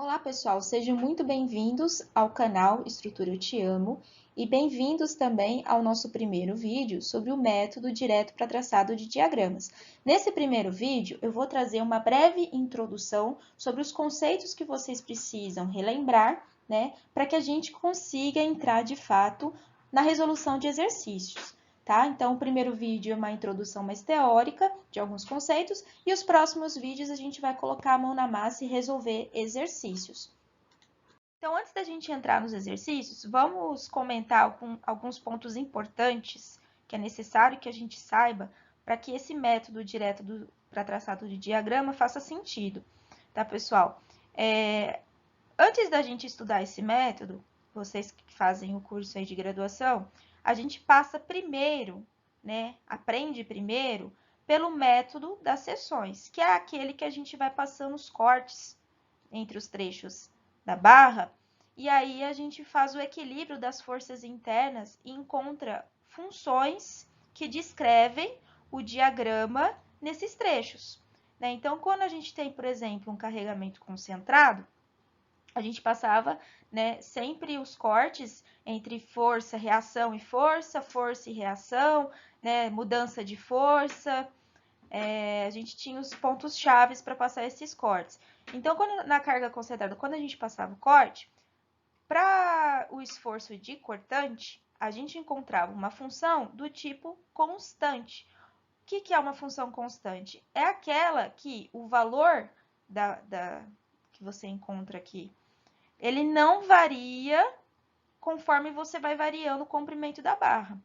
Olá, pessoal, sejam muito bem-vindos ao canal Estrutura Eu Te Amo e bem-vindos também ao nosso primeiro vídeo sobre o método direto para traçado de diagramas. Nesse primeiro vídeo, eu vou trazer uma breve introdução sobre os conceitos que vocês precisam relembrar, né, para que a gente consiga entrar de fato na resolução de exercícios. Tá? Então, o primeiro vídeo é uma introdução mais teórica de alguns conceitos e os próximos vídeos a gente vai colocar a mão na massa e resolver exercícios. Então, antes da gente entrar nos exercícios, vamos comentar alguns pontos importantes que é necessário que a gente saiba para que esse método direto para traçado de diagrama faça sentido, tá, pessoal? Antes da gente estudar esse método, vocês que fazem o curso aí de graduação, a gente passa primeiro, né? Aprende primeiro pelo método das seções, que é aquele que a gente vai passando os cortes entre os trechos da barra, e aí a gente faz o equilíbrio das forças internas e encontra funções que descrevem o diagrama nesses trechos, né? Então, quando a gente tem, por exemplo, um carregamento concentrado, a gente passava, né, sempre os cortes entre força, reação e força, força e reação, né, mudança de força. A gente tinha os pontos chaves para passar esses cortes. Então, na carga concentrada, quando a gente passava o corte, para o esforço de cortante, a gente encontrava uma função do tipo constante. O que é uma função constante? É aquela que o valor que você encontra aqui, ele não varia conforme você vai variando o comprimento da barra,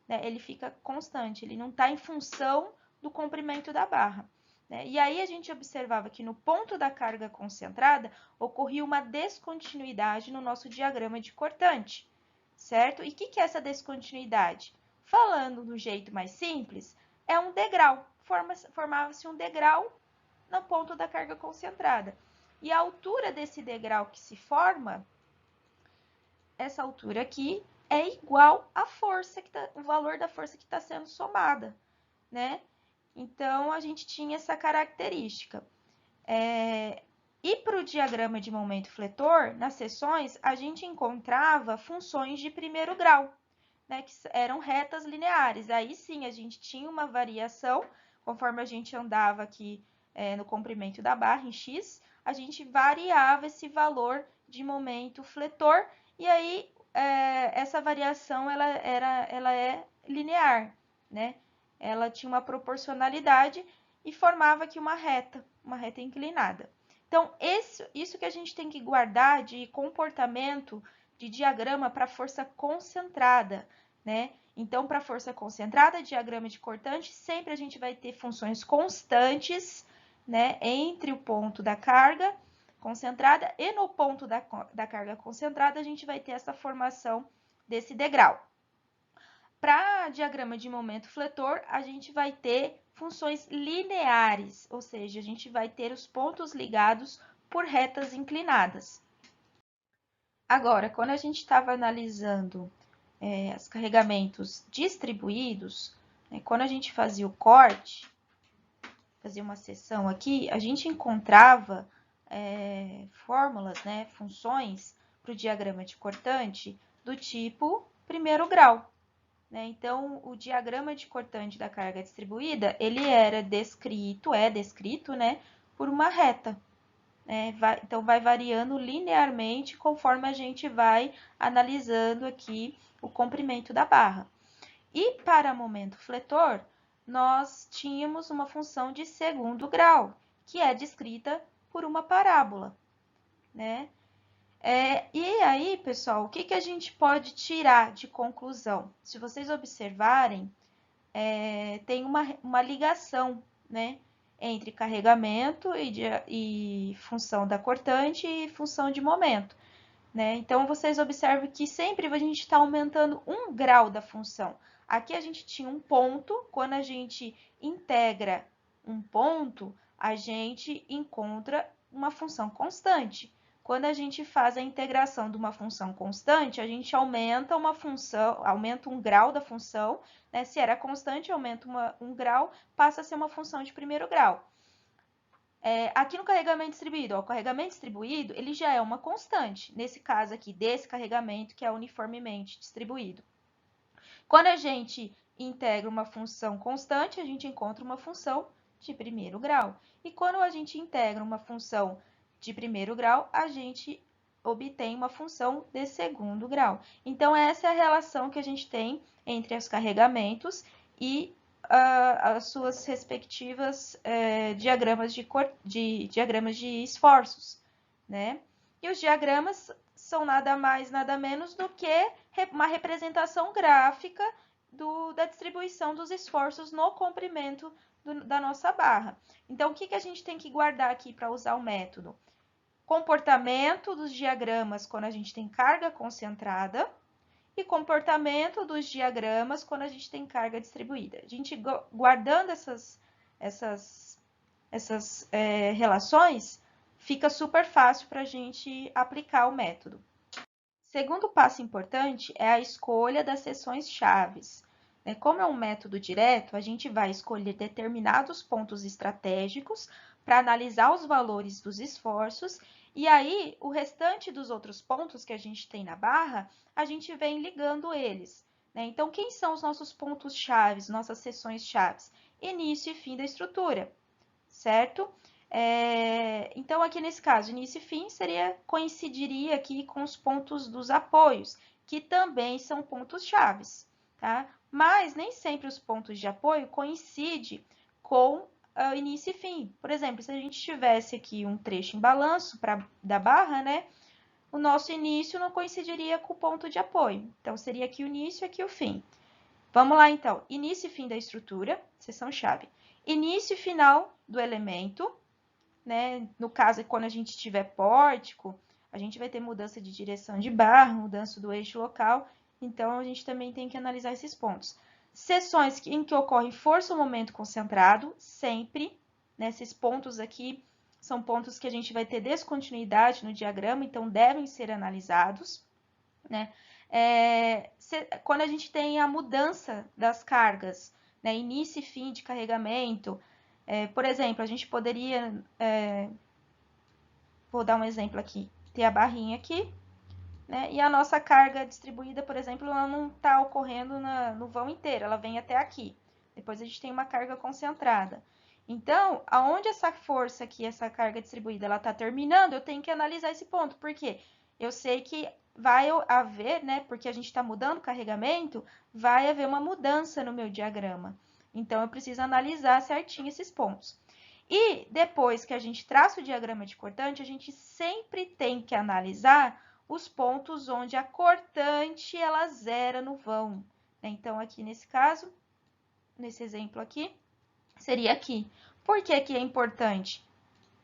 né? Ele fica constante, ele não está em função do comprimento da barra, né? E aí a gente observava que no ponto da carga concentrada ocorria uma descontinuidade no nosso diagrama de cortante, certo? E o que é essa descontinuidade? Falando do jeito mais simples, é um degrau, formava-se um degrau no ponto da carga concentrada. E a altura desse degrau que se forma, essa altura aqui, é igual à força, o valor da força que está sendo somada, né? Então, a gente tinha essa característica. E para o diagrama de momento fletor, nas seções, a gente encontrava funções de primeiro grau, né? Que eram retas lineares. Aí sim, a gente tinha uma variação, conforme a gente andava aqui no comprimento da barra, em x, a gente variava esse valor de momento fletor, e aí essa variação ela é linear, né? Ela tinha uma proporcionalidade e formava aqui uma reta inclinada. Então, isso que a gente tem que guardar de comportamento de diagrama para força concentrada, né? Então, para força concentrada, diagrama de cortante, sempre a gente vai ter funções constantes, né, entre o ponto da carga concentrada e no ponto da carga concentrada, a gente vai ter essa formação desse degrau. Para diagrama de momento fletor, a gente vai ter funções lineares, ou seja, a gente vai ter os pontos ligados por retas inclinadas. Agora, quando a gente estava analisando os carregamentos distribuídos, né, quando a gente fazia o corte, fazia uma seção aqui, a gente encontrava fórmulas, né, funções para o diagrama de cortante do tipo primeiro grau. Né? Então, o diagrama de cortante da carga distribuída, ele é descrito, né, por uma reta. Então, vai variando linearmente conforme a gente vai analisando aqui o comprimento da barra. E para momento fletor, nós tínhamos uma função de segundo grau, que é descrita por uma parábola, né? E aí, pessoal, o que a gente pode tirar de conclusão? Se vocês observarem, tem uma ligação, né, entre carregamento e função da cortante e função de momento, né? Então, vocês observam que sempre a gente está aumentando um grau da função. Aqui a gente tinha um ponto, quando a gente integra um ponto, a gente encontra uma função constante. Quando a gente faz a integração de uma função constante, a gente aumenta uma função, aumenta um grau da função, né? Se era constante, aumenta um grau, passa a ser uma função de primeiro grau. Aqui no carregamento distribuído, ó, o carregamento distribuído, ele já é uma constante, nesse caso aqui, desse carregamento que é uniformemente distribuído. Quando a gente integra uma função constante, a gente encontra uma função de primeiro grau. E quando a gente integra uma função de primeiro grau, a gente obtém uma função de segundo grau. Então, essa é a relação que a gente tem entre os carregamentos e as suas respectivas diagramas de esforços, né? E os diagramas são nada mais, nada menos do que uma representação gráfica da distribuição dos esforços no comprimento da nossa barra. Então, o que a gente tem que guardar aqui para usar o método? Comportamento dos diagramas quando a gente tem carga concentrada e comportamento dos diagramas quando a gente tem carga distribuída. A gente guardando essas relações, fica super fácil para a gente aplicar o método. Segundo passo importante é a escolha das seções chaves. Como é um método direto, a gente vai escolher determinados pontos estratégicos para analisar os valores dos esforços e aí o restante dos outros pontos que a gente tem na barra, a gente vem ligando eles. Então, quem são os nossos pontos chaves, nossas seções chaves? Início e fim da estrutura, certo? Então, aqui nesse caso, início e fim coincidiria aqui com os pontos dos apoios, que também são pontos chaves, tá? Mas nem sempre os pontos de apoio coincidem com início e fim. Por exemplo, se a gente tivesse aqui um trecho em balanço da barra, né? O nosso início não coincidiria com o ponto de apoio. Então, seria aqui o início e aqui o fim. Vamos lá, então. Início e fim da estrutura, seção-chave. Início e final do elemento, né? No caso, quando a gente tiver pórtico, a gente vai ter mudança de direção de barra, mudança do eixo local, então a gente também tem que analisar esses pontos. Seções em que ocorre força ou momento concentrado, sempre, nesses pontos aqui, são pontos que a gente vai ter descontinuidade no diagrama, então devem ser analisados, né? Quando a gente tem a mudança das cargas, né? Início e fim de carregamento, por exemplo, a gente poderia, vou dar um exemplo aqui, ter a barrinha aqui, né? E a nossa carga distribuída, por exemplo, ela não está ocorrendo no vão inteiro, ela vem até aqui. Depois a gente tem uma carga concentrada. Então, aonde essa força aqui, essa carga distribuída, ela está terminando, eu tenho que analisar esse ponto. Por quê? Eu sei que vai haver, né? Porque a gente está mudando o carregamento, vai haver uma mudança no meu diagrama. Então, eu preciso analisar certinho esses pontos. E depois que a gente traça o diagrama de cortante, a gente sempre tem que analisar os pontos onde a cortante ela zera no vão. Então, aqui nesse caso, nesse exemplo aqui, seria aqui. Por que que é importante?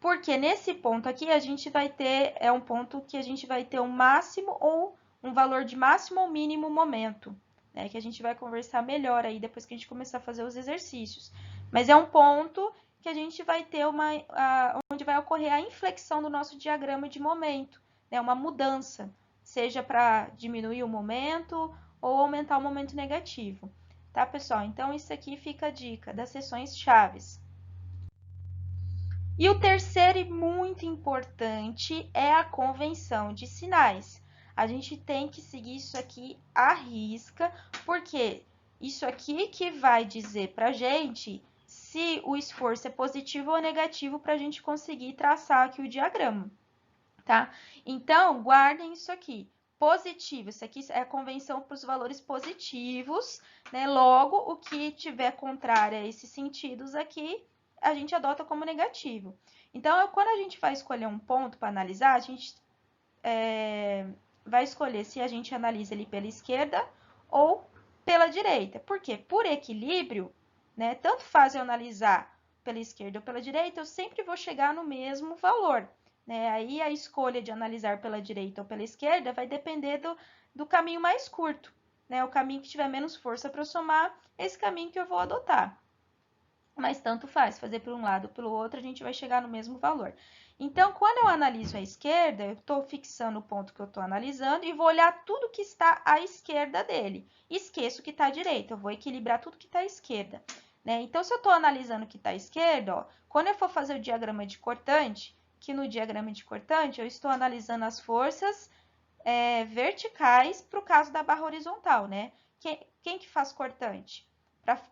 Porque nesse ponto aqui a gente vai ter, um ponto que a gente vai ter um máximo ou um valor de máximo ou mínimo momento, né? Que a gente vai conversar melhor aí depois que a gente começar a fazer os exercícios. Mas é um ponto que a gente vai ter onde vai ocorrer a inflexão do nosso diagrama de momento, né? Uma mudança, seja para diminuir o momento ou aumentar o momento negativo. Tá, pessoal? Então, isso aqui fica a dica das seções chaves. E o terceiro e muito importante é a convenção de sinais. A gente tem que seguir isso aqui à risca, porque isso aqui que vai dizer para a gente se o esforço é positivo ou negativo para a gente conseguir traçar aqui o diagrama, tá? Então, guardem isso aqui. Positivo, isso aqui é a convenção para os valores positivos, né? Logo, o que tiver contrário a esses sentidos aqui, a gente adota como negativo. Então, quando a gente vai escolher um ponto para analisar, a gente vai escolher se a gente analisa ele pela esquerda ou pela direita. Por quê? Por equilíbrio, né? Tanto faz eu analisar pela esquerda ou pela direita, eu sempre vou chegar no mesmo valor. Né? Aí a escolha de analisar pela direita ou pela esquerda vai depender do caminho mais curto. Né? O caminho que tiver menos força para eu somar, esse caminho que eu vou adotar. Mas tanto faz, fazer por um lado ou pelo outro, a gente vai chegar no mesmo valor. Então, quando eu analiso a esquerda, eu estou fixando o ponto que eu estou analisando e vou olhar tudo que está à esquerda dele. Esqueço o que está à direita, eu vou equilibrar tudo que está à esquerda. né? Então, se eu estou analisando o que está à esquerda, ó, quando eu for fazer o diagrama de cortante, que no diagrama de cortante eu estou analisando as forças verticais para o caso da barra horizontal, né? Quem que faz cortante?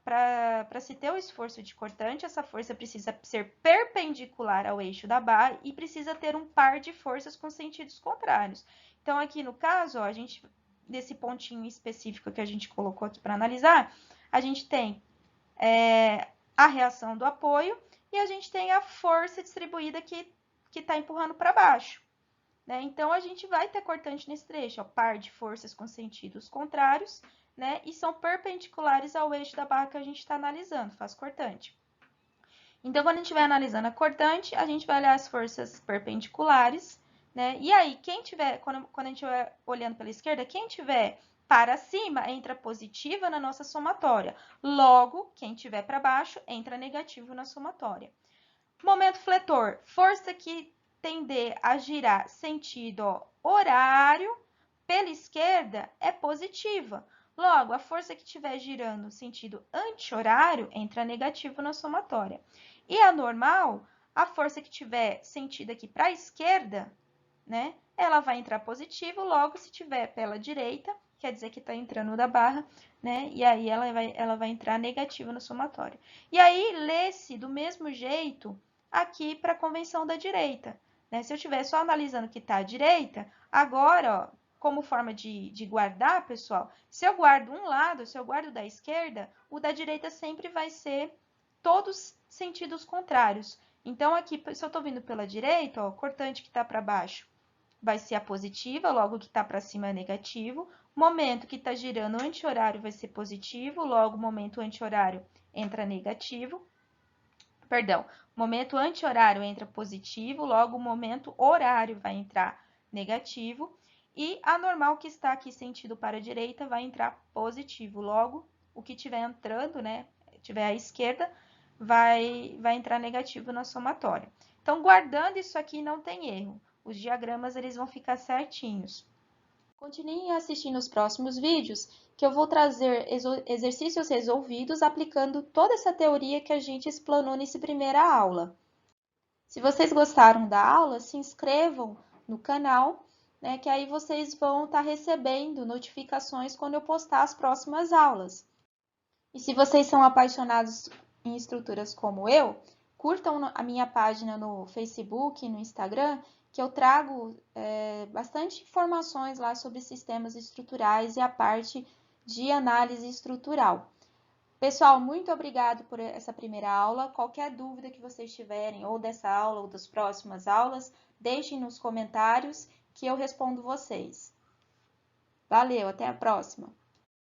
Para se ter o esforço de cortante, essa força precisa ser perpendicular ao eixo da barra e precisa ter um par de forças com sentidos contrários. Então, aqui no caso, ó, desse pontinho específico que a gente colocou aqui para analisar, a gente tem a reação do apoio e a gente tem a força distribuída que está empurrando para baixo. Né? Então, a gente vai ter cortante nesse trecho, ó, par de forças com sentidos contrários, né? E são perpendiculares ao eixo da barra que a gente está analisando, faz cortante. Então, quando a gente estiver analisando a cortante, a gente vai olhar as forças perpendiculares, né? E aí, quando a gente estiver olhando pela esquerda, quem tiver para cima entra positiva na nossa somatória. Logo, quem tiver para baixo entra negativo na somatória. Momento fletor, força que tender a girar sentido horário pela esquerda é positiva. Logo, a força que estiver girando sentido anti-horário entra negativo na somatória. E a normal, a força que tiver sentido aqui para a esquerda, né, ela vai entrar positivo. Logo, se tiver pela direita, quer dizer que está entrando da barra, né, e aí ela vai entrar negativa na somatória. E aí, lê-se do mesmo jeito aqui para a convenção da direita. Né? Se eu estiver só analisando o que está à direita, agora, ó, como forma de guardar, pessoal, se eu guardo um lado, se eu guardo da esquerda, o da direita sempre vai ser todos sentidos contrários. Então, aqui, se eu estou vindo pela direita, ó, o cortante que está para baixo vai ser a positiva, logo o que está para cima é negativo. O momento que está girando anti-horário vai ser positivo, logo o momento anti-horário entra negativo. Perdão, o momento anti-horário entra positivo, logo o momento horário vai entrar negativo. E a normal que está aqui sentido para a direita vai entrar positivo. Logo, o que estiver entrando, né, tiver à esquerda, vai entrar negativo na somatória. Então, guardando isso aqui, não tem erro. Os diagramas eles vão ficar certinhos. Continuem assistindo os próximos vídeos, que eu vou trazer exercícios resolvidos aplicando toda essa teoria que a gente explanou nessa primeira aula. Se vocês gostaram da aula, se inscrevam no canal, né, que aí vocês vão estar recebendo notificações quando eu postar as próximas aulas. E se vocês são apaixonados em estruturas como eu, curtam a minha página no Facebook e no Instagram, que eu trago bastante informações lá sobre sistemas estruturais e a parte de análise estrutural. Pessoal, muito obrigado por essa primeira aula. Qualquer dúvida que vocês tiverem, ou dessa aula ou das próximas aulas, deixem nos comentários que eu respondo vocês. Valeu, até a próxima!